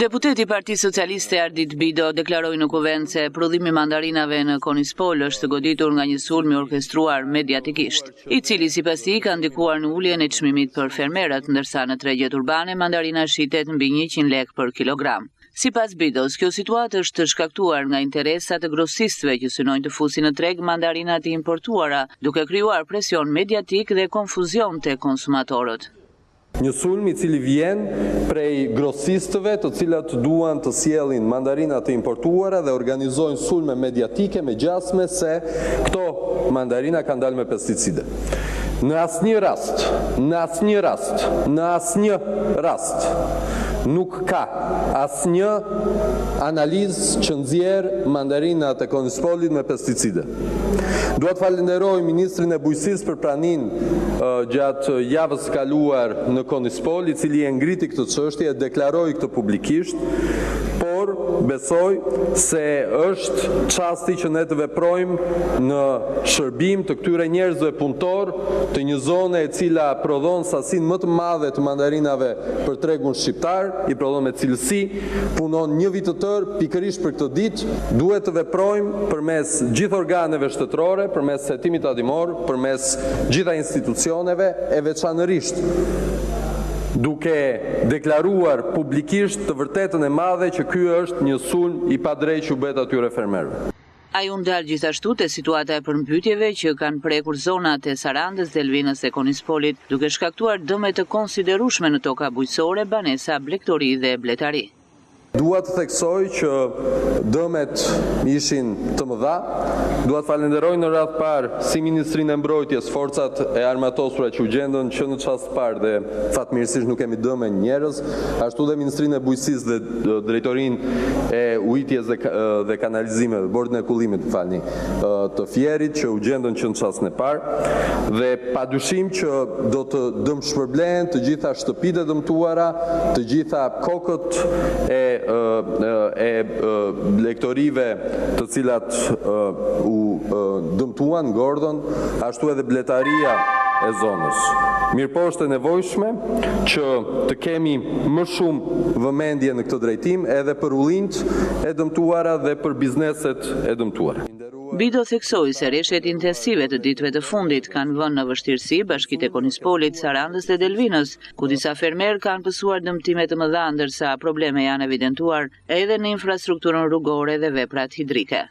Deputeti i Partisë Socialiste Ardit Bido deklaroi në kuvent se prodhimi i mandarinave në Konispol është goditur nga një sulm i orkestruar mediatikisht, i cili sipas tij ka ndikuar në uljen e çmimit për fermerët, ndërsa në tregjet urbane mandarina shitet mbi 100 lekë për kilogram. Sipas Bidos, kjo situatë është shkaktuar nga interesat e grosistëve që synojnë të fusin në treg mandarinat e importuara, duke krijuar presion mediatik dhe konfuzion te konsumatorët. Një sulm i cili vjen prej grosistëve të cilat duan të sjellin mandarina të importuara dhe organizojnë sulme mediatike me gjasme se këto mandarina kanë dalë me pesticide. Në asnjë rast nuk ka asnjë analizë që nxjerr mandarinat e Konispolit me pesticide. Dua të falenderoj ministrin e bujqësisë për praninë gjatë javës së kaluar në Konispol, i cili e ngriti këtë çështje, e deklaroi këtë publikisht, por besoj se është çasti që ne të veprojmë në shërbim të këtyre njerëzve punëtor të një zone e cila prodhon sasinë më të madhe të mandarinave për tregun shqiptar, i prodhon me cilësi, punon një vit të tërë pikërisht për këtë ditë. Duhet të veprojmë përmes gjithë organeve shtetërore, përmes hetimit tatimor, përmes gjitha institucioneve, e veçanërisht duke deklaruar publikisht të vërtetën e madhe që ky është një sulm i padrejtë që u bëhet atyre fermerëve. Ai u ndal gjithashtu te situata e përmbytjeve që kanë prekur zonat e Sarandës, Delvinës e Konispolit, duke shkaktuar dëme të konsiderueshme në toka bujqësore, banesa, blegtori dhe bletari. Dua të theksoj që dëmet ishin të mëdha. Dua të falenderoj në radhë parë si Ministrinë e Mbrojtjes, forcat e armatosura që u gjendën që në çast parë dhe fatmirësisht nuk kemi dëme njerëz, ashtu dhe Ministrinë e Bujqësisë dhe Drejtorinë e Ujitjes dhe Kanalizimeve, Bordin e Kullimit, të Fierit që u gjendën që në çastin e parë, dhe padyshim që do të dëmshpërblehen të gjitha shtëpitë e dëmtuara, të gjitha kokët e lektorive të cilat u dëmtuan, ngordhën, ashtu edhe bletaria e zonës. Mirëpo është e nevojshme që të kemi më shumë vëmendje në këtë drejtim edhe për ullinjt e dëmtuara dhe për bizneset e dëmtuara. Bido theksoi se rreshtet intensive të ditëve të fundit kanë vënë në vështirësi bashkitë e Konispolit, Sarandës dhe Delvinës, ku disa fermerë kanë pësuar dëmtime të mëdha, ndërsa probleme janë evidentuar edhe në infrastrukturën rrugore dhe veprat hidrike.